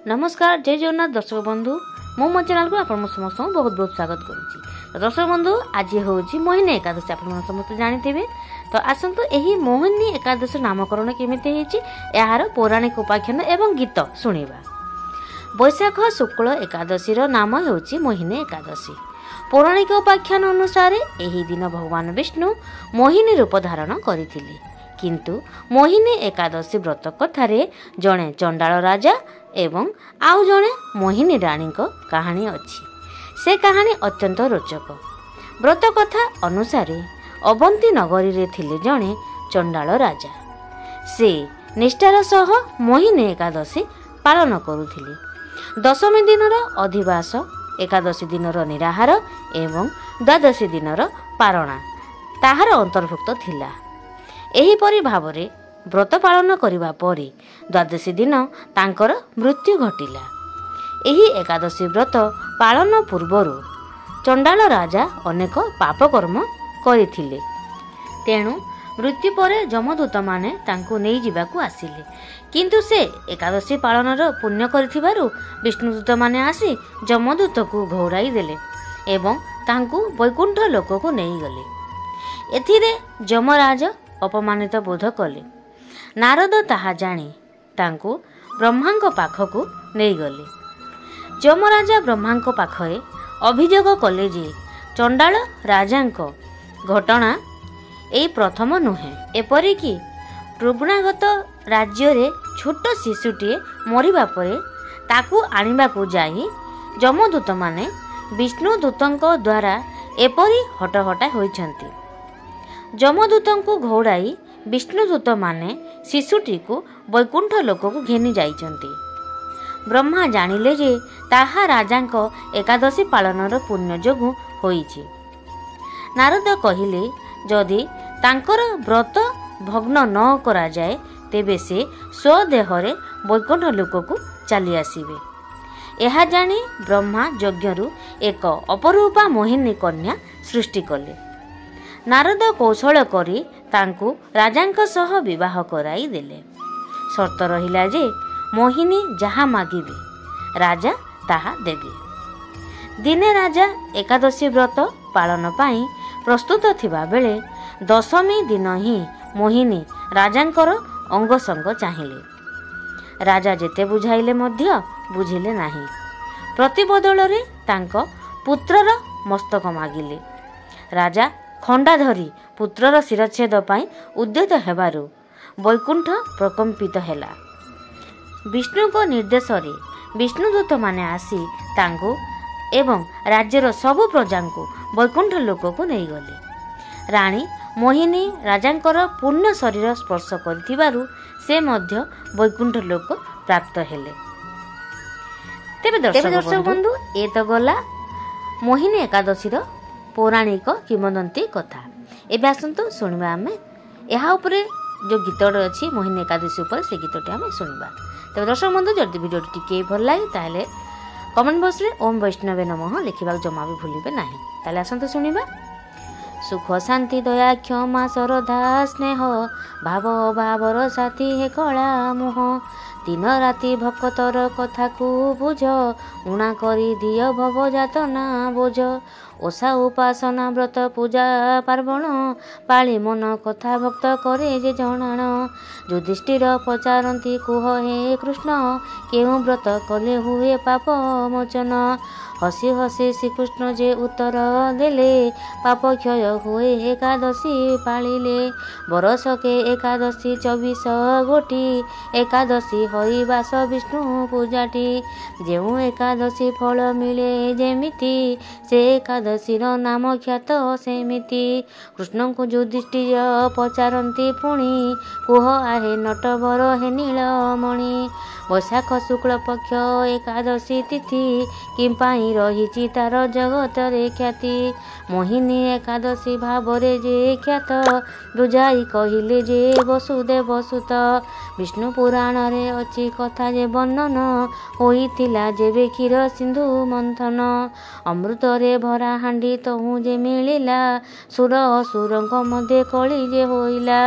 नमस्कार जय जगन्नाथ दर्शक बंधु मो चैनल को आप समस्त बहुत बहुत स्वागत करुच्ची। दर्शक बंधु आज हूँ मोहिनी एकादशी आप समस्त जानते तो आसतु यही मोहिनी एकादशी नामकरण केमी यार पौराणिक उपाख्यान एवं गीत शुणा। बैशाख शुक्ल एकादशी नाम हूँ मोहिनी एकादशी। पौराणिक उपाख्यान अनुसार यही दिन भगवान विष्णु मोहिनी रूप धारण करथिले, किंतु मोहिनी एकादशी व्रत कथार जड़े चंडाल राजा एवं आउ जड़े मोहिनी रानी कहानी अच्छी। से कहानी अत्यंत रोचक। व्रत कथा अनुसार अवंती नगरी रे थिले जड़े चंडाल राजा। से निष्ठार सह मोहिनी एकादशी पालन करुथिले। दशमी दिनर अधिवास, एकादशी दिनर निराहार एवं द्वादशी दिनर पारणा ताहार अंतर्भुक्त थिला। एहीपरि भावरे व्रत पालन करिबा परे द्वादशी दिन तांकर मृत्यु घटिला। एही एकादशी व्रत पालन पूर्वरु चंडाल राजा अनेक पापकर्म करिथिले, तेणु मृत्यु परे जमदूत माने तांको नै जिबाकू आसिले, किंतु से एकादशी पालनर पुण्य करिथिबारु विष्णुदूत माने आसी जमदूत को घौराई देले एवं तांको वैकुंठ लोक को नै गले। एथिरे जमराज अपमानित बोध कले। नारद ताहा जानी तांको ब्रह्मांक पाखकू नै गले। जमराजा ब्रह्मांक पाखरे अभियोग कले जे चंडाल राजांक घटना एई प्रथम नुहे। एपरिकी रुग्णागत राज्य रे छोट शिशुटीए मरिबा परे ताकू आनिबाकू जाई जमदूत माने विष्णुदूतंक द्वारा एपरि हटहटा होइछंती। जमदूतंकू घोड़ाई विष्णुदूत माने शिशुटी को वैकुंठ लोक को घेनी जाइछंती। ब्रह्मा जानिले जे ताहा राजांक एकादशी पालनर पुण्य जोगु होइछि। नारद कहिले जदि तांकर व्रत भग्न न करा जाए तेबे से स्वदेहरे वैकुंठ लोक को चली आसिबे। एहा जानी ब्रह्मा यज्ञरु एक अपरूपा मोहिनी कन्या सृष्टि कले। नारद कौशल करी तांकू राजांक सह विवाह कराई देले। शर्त रहिला जे मोहिनी जहा मागिबे राजा ताहा देबे। दिने राजा एकादशी व्रत पालन पाई प्रस्तुत थिबा बेले दशमी दिन ही मोहिनी राजांकर अंग संग चाहिले। राजा जेते बुझाइले मध्य बुझिले नाही। प्रतिबदल रे तांक पुत्रर मस्तक मागिले। राजा खंडा धरी पुत्रर शिरच्छेद पाई उद्यत हेबारु वैकुंठ प्रकंपित हेला। विष्णु को निर्देश रे विष्णुदूत माने आसी तांको एवं राज्यर सबु प्रजा को वैकुंठ लोक को नहीं गले। रानी मोहिनी राजांकर पूर्ण शरीर स्पर्श करथिबारु से मध्य वैकुंठ लोक प्राप्त हेले। तेबे दर्शक बंधु ए तो गला मोहिनी एकादशी पौराणिक किंवदंती कथा। एबे आसंतु सुनिबा आमे एहा उपरे जो गीतटे अछि मोहिनी एकादशी उपर से गीतटे आमे सुनिबा। तबे दर्शक बंधु जदि वीडियोटी टिके भल लागे ताले कमेंट बॉक्स रे ओम वैष्णवे नमः लिखिबा जमा भी भूलिबे नाही। ताले आसंतु सुनिबा। सुख शांति दया क्षमा श्रद्धा स्नेह भाव भावर साथी हे कला मोह दिन राति भक्तर कथा को बुझ उणा करी दिय भव जातना बोझ ओषा उपासना व्रत पूजा पार्वण पाली मन कथा भक्त करे जे जणाण युधिष्ठिर पचारती कुह हे कृष्ण केउ व्रत कले हुए पाप मोचन हसी हसी श्रीकृष्ण जे उत्तर देले पाप क्षय हुए एकादशी पालिले बरसके एकादशी 24 गोटी एकादशी हरिवास विष्णु पूजाटी जेउ एकादशी फल मिले जेमिति से एकादशीर नाम ख्यात सेमिति कृष्ण को युधिष्ठिर पचारती पुणी कुह आहे नटवर हे नीलमणि बैशाख शुक्ल पक्ष एकादशी तिथि किंपाई रही तार जगत रे ख्याति मोहिनी एकादशी भावरे जे ख्यात बुझाई कहिले जे वसुदेव सुत विष्णु पुराण रे अछि कथा जे वर्णन होइतिला जेबे क्षीर सिंधु मंथन अमृत रे भरा हांडी तहु जे मिलिला सुर असुरंक मध्ये कଳି जे होइला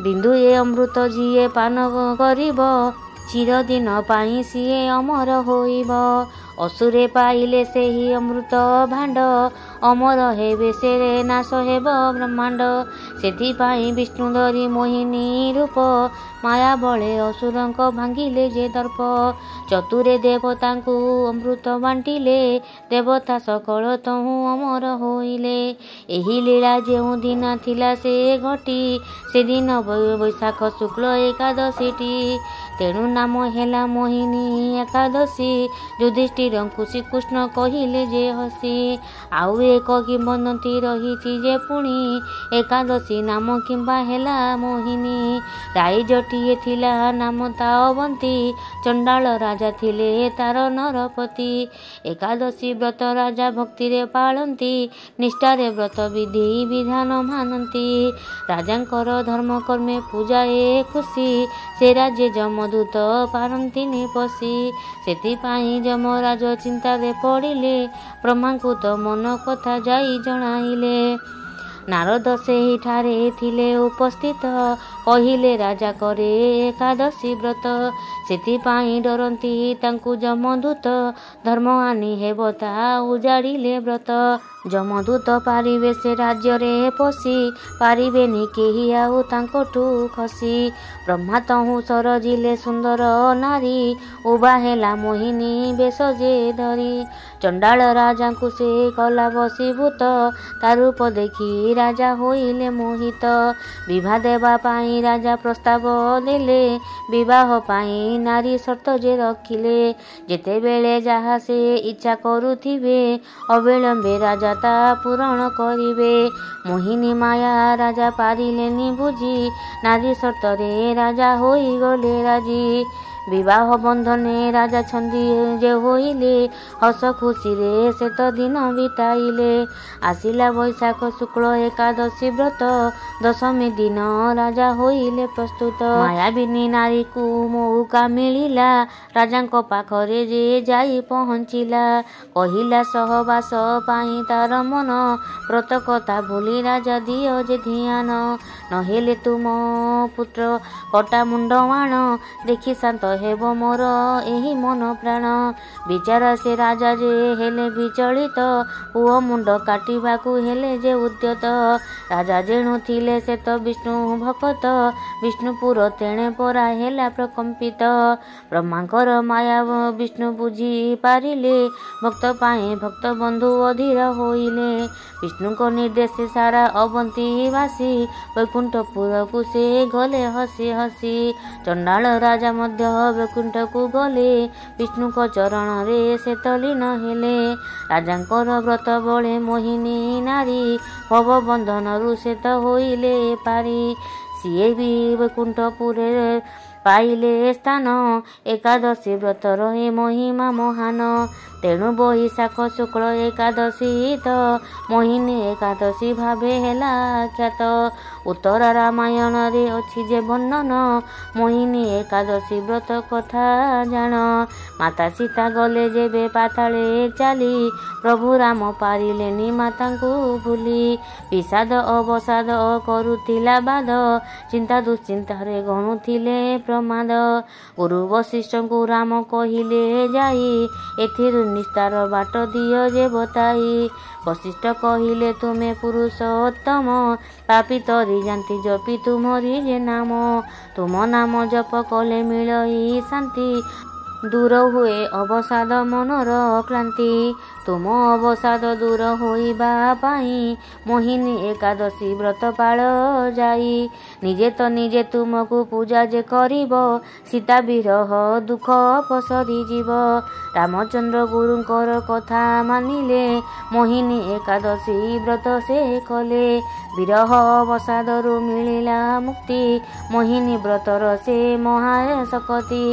बिंदु ए अमृत जिए पान करिब ଚିରଦିନ ପାଇଁ ସିଏ ଅମର ହୋଇବ। ଅସୁରେ ପାଇଲେ ସେହି ଅମୃତ ଭାଣ୍ଡ, ଅମର ହେବେ ସେ ନାଶ ହେବ ବ୍ରହ୍ମାଣ୍ଡ। ସେଥିପାଇଁ ବିଷ୍ଣୁ ଧରି ମୋହିନୀ ରୂପ, ମାୟା ବଳେ ଅସୁରଙ୍କ ଭାଙ୍ଗିଲେ ଯେ ଦର୍ପ। ଚତୁରେ ଦେବତାଙ୍କୁ ଅମୃତ ବାଣ୍ଟିଲେ, ଦେବତା ସକଳ ତହୁଁ ଅମର ହୋଇଲେ। ଏହି ଲୀଳା ଯେଉଁ ଦିନ ଥିଲା ସେ ଘଟି, ସେଦିନ ବୈଶାଖ ଶୁକ୍ଳ ଏକାଦଶୀଟି। ତେଣୁ ନାମ ହେଲା ମୋହିନୀ ଏକାଦଶୀ। ଯୁଧିଷ୍ଠିରଙ୍କୁ ଶ୍ରୀକୃଷ୍ଣ କହିଲେ ଯେ ହସି। ଆଉ ଏକ କିମ୍ବଦନ୍ତୀ ରହିଛି ଯେ ପୁଣି, ଏକାଦଶୀ ନାମ କିମ୍ବା ହେଲା ମୋହିନୀ। ରାଇଜଟିଏ ଥିଲା ନାମ ତା ଅବନ୍ତୀ, ଚଣ୍ଡାଳ ରାଜା ଥିଲେ ତାର ନରପତି। ଏକାଦଶୀ ବ୍ରତ ରାଜା ଭକ୍ତିରେ ପାଳନ୍ତି, ନିଷ୍ଠାରେ ବ୍ରତ ବିଧି ବିଧାନ ମାନନ୍ତି। ରାଜାଙ୍କର ଧର୍ମ କର୍ମେ ପୂଜାଏ ଖୁସି, ସେ ରାଜ୍ୟ ଯମଦୂତ ପାରନ୍ତିନି ପଶି। ସେଥିପାଇଁ ଯମରାଜ ଚିନ୍ତାରେ ପଡ଼ିଲେ, ବ୍ରହ୍ମାଙ୍କୁ ତ ମନ କଥା ଯାଇ ଜଣାଇଲେ। ନାରଦ ସେହିଠାରେ ଥିଲେ ଉପସ୍ଥିତ, କହିଲେ ରାଜା କରେ ଏକାଦଶୀ ବ୍ରତ। ସେଥିପାଇଁ ଡରନ୍ତି ତାଙ୍କୁ ଯମଦୂତ, ଧର୍ମ ହାନି ହେବ ତା ଉଜାଡ଼ିଲେ ବ୍ରତ। ଯମଦୂତ ପାରିବେ ସେ ରାଜ୍ୟରେ ପଶି, ପାରିବେନି କେହି ଆଉ ତାଙ୍କଠୁ ଖସି। ବ୍ରହ୍ମା ତହୁଁ ସରଜିଲେ ସୁନ୍ଦର ନାରୀ, ଉଭା ହେଲା ମୋହିନୀ ବେଶ ଯେ ଧରି। ଚଣ୍ଡାଳ ରାଜାଙ୍କୁ ସେ କଲା ବଶୀଭୂତ, ତା ରୂପ ଦେଖି ରାଜା ହୋଇଲେ ମୋହିତ। ବିଭା ଦେବା ପାଇଁ ରାଜା ପ୍ରସ୍ତାବ ଦେଲେ, ବିବାହ ପାଇଁ ନାରୀ ସର୍ତ୍ତ ଯେ ରଖିଲେ। ଯେତେବେଳେ ଯାହା ସେ ଇଚ୍ଛା କରୁଥିବେ, ଅବିଳମ୍ବେ ରାଜା ତା ପୂରଣ କରିବେ। ମୋହିନୀ ମାୟା ରାଜା ପାରିଲେନି ବୁଝି, ନାରୀ ସର୍ତ୍ତରେ ରାଜା ହୋଇଗଲେ ରାଜି। ବିବାହ ବନ୍ଧନେ ରାଜା ଛନ୍ଦି ଯେ ହୋଇଲେ, ହସ ଖୁସିରେ ସେତ ଦିନ ବିତାଇଲେ। ଆସିଲା ବୈଶାଖ ଶୁକ୍ଳ ଏକାଦଶୀ ବ୍ରତ, ଦଶମୀ ଦିନ ରାଜା ହୋଇଲେ ପ୍ରସ୍ତୁତ। ମାୟାବିନୀ ନାରୀକୁ ମଉକା ମିଳିଲା, ରାଜାଙ୍କ ପାଖରେ ଯେ ଯାଇ ପହଞ୍ଚିଲା। କହିଲା ସହବାସ ପାଇଁ ତାର ମନ, ବ୍ରତ କଥା ଭୁଲି ରାଜା ଦିଅ ଯେ ଧ୍ୟାନ। ନହେଲେ ତୁମ ପୁତ୍ର କଟା ମୁଣ୍ଡ ମାଣ, ଦେଖି ଶାନ୍ତ ହେବ ମୋର ଏହି ମନ ପ୍ରାଣ। ବିଚାର ସେ ରାଜା ଯେ ହେଲେ ବିଚଳିତ, ପୁଅ ମୁଣ୍ଡ କାଟିବାକୁ ହେଲେ ଯେ ଉଦ୍ୟତ। ରାଜା ଯେଣୁ ଥିଲେ ସେ ତ ବିଷ୍ଣୁ ଭକତ, ବିଷ୍ଣୁପୁର ତେଣେ ପରା ହେଲା ପ୍ରକମ୍ପିତ। ବ୍ରହ୍ମାଙ୍କର ମାୟା ବିଷ୍ଣୁ ବୁଝି ପାରିଲେ, ଭକ୍ତ ପାଇଁ ଭକ୍ତ ବନ୍ଧୁ ଅଧୀର ହୋଇଲେ। ବିଷ୍ଣୁଙ୍କ ନିର୍ଦ୍ଦେଶ ସାରା ଅବନ୍ତୀ ବାସୀ, ବୈକୁଣ୍ଠପୁରକୁ ସେ ଗଲେ ହସି ହସି। ଚଣ୍ଡାଳ ରାଜା ମଧ୍ୟ ବୈକୁଣ୍ଠକୁ ଗଲେ, ବିଷ୍ଣୁଙ୍କ ଚରଣରେ ସେ ତଲ୍ଲୀନ ହେଲେ। ରାଜାଙ୍କର ବ୍ରତ ବଳେ ମୋହିନୀ ନାରୀ, ଭବ ବନ୍ଧନରୁ ସେ ତ ହୋଇଲେ ପାରି। ସିଏ ବି ବୈକୁଣ୍ଠପୁରେ ପାଇଲେ ସ୍ଥାନ, ଏକାଦଶୀ ବ୍ରତର ଏ ମହିମା ମହାନ। ତେଣୁ ବୈଶାଖ ଶୁକ୍ଳ ଏକାଦଶୀ ତ, ମୋହିନୀ ଏକାଦଶୀ ଭାବେ ହେଲା ଖ୍ୟାତ। ଉତ୍ତର ରାମାୟଣରେ ଅଛି ଯେ ବର୍ଣ୍ଣନ, ମୋହିନୀ ଏକାଦଶୀ ବ୍ରତ କଥା ଜାଣ। ମାତା ସୀତା ଗଲେ ଯେବେ ପାତାଳେ ଚାଲି, ପ୍ରଭୁ ରାମ ପାରିଲେନି ମାତାଙ୍କୁ ଭୁଲି। ବିଷାଦ ଅବସାଦ କରୁଥିଲା ବାଦ, ଚିନ୍ତା ଦୁଶ୍ଚିନ୍ତାରେ ଗଣୁଥିଲେ ପ୍ରମାଦ। ଗୁରୁ ବଶିଷ୍ଠଙ୍କୁ ରାମ କହିଲେ ଯାଇ, ଏଥିରୁ ନିସ୍ତାର ବାଟ ଦିଅ ଯେ ବତାଇ। ବଶିଷ୍ଠ କହିଲେ ତୁମେ ପୁରୁଷୋତ୍ତମ, ପାପୀ ତରି ଯାନ୍ତି ଜପି ତୁମରି ଯେ ନାମ। ତୁମ ନାମ ଜପ କଲେ ମିଳଇ ଶାନ୍ତି, ଦୂର ହୁଏ ଅବସାଦ ମନର କ୍ଳାନ୍ତି। ତୁମ ଅବସାଦ ଦୂର ହୋଇବା ପାଇଁ, ମୋହିନୀ ଏକାଦଶୀ ବ୍ରତ ପାଳ ଯାଇ। ନିଜେ ତ ନିଜେ ତୁମକୁ ପୂଜା ଯେ କରିବ, ସୀତା ବିରହ ଦୁଃଖ ଅପସରି ଯିବ। ରାମଚନ୍ଦ୍ର ଗୁରୁଙ୍କର କଥା ମାନିଲେ, ମୋହିନୀ ଏକାଦଶୀ ବ୍ରତ ସେ କଲେ। ବିରହ ଅବସାଦରୁ ମିଳିଲା ମୁକ୍ତି, ମୋହିନୀ ବ୍ରତର ସେ ମହାଶକ୍ତି।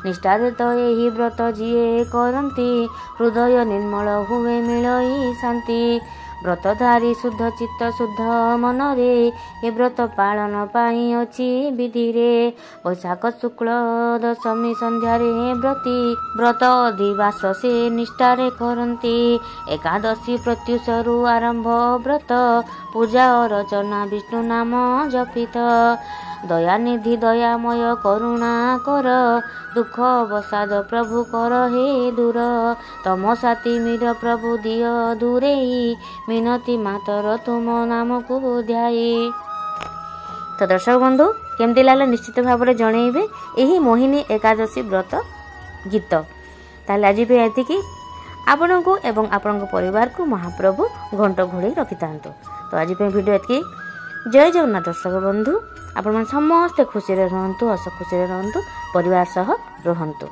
ନିଷ୍ଠାରେ ତ ଏହି ବ୍ରତ ଯିଏ କରନ୍ତି, ହୃଦୟ ନିର୍ମଳ ହୁଏ ମିଳଇ ଶାନ୍ତି। ବ୍ରତଧାରୀ ଶୁଦ୍ଧ ଚିତ୍ତ ଶୁଦ୍ଧ ମନରେ, ଏ ବ୍ରତ ପାଳନ ପାଇଁ ଅଛି ବିଧିରେ। ବୈଶାଖ ଶୁକ୍ଳ ଦଶମୀ ସନ୍ଧ୍ୟାରେ ବ୍ରତୀ, ବ୍ରତ ଅଧିବାସ ସେ ନିଷ୍ଠାରେ କରନ୍ତି। ଏକାଦଶୀ ପ୍ରତ୍ୟୁଷରୁ ଆରମ୍ଭ ବ୍ରତ, ପୂଜା ଅର୍ଚ୍ଚନା ବିଷ୍ଣୁ ନାମ ଜପିତ। दयानिधि दयामय करुणा कर दुख बसाद प्रभु कर हे दूर तम साथी मीर प्रभु दिय दूरे मिनती मातर तुम नाम को ध्याये। तो दर्शक बंधु केमती लागला निश्चित भाव में जनइबे यही मोहिनी एकादशी व्रत गीत। ताले आज भी एतिकी आपण को एवं आपण परिवार को महाप्रभु घंट घोड़े रखि था। तो आज वीडियो एतिकी। जय जगन्नाथ दर्शक बंधु, आपण समस्ते खुशी रहंतु, हस खुशी रहंतु, परिवार सह रहंतु।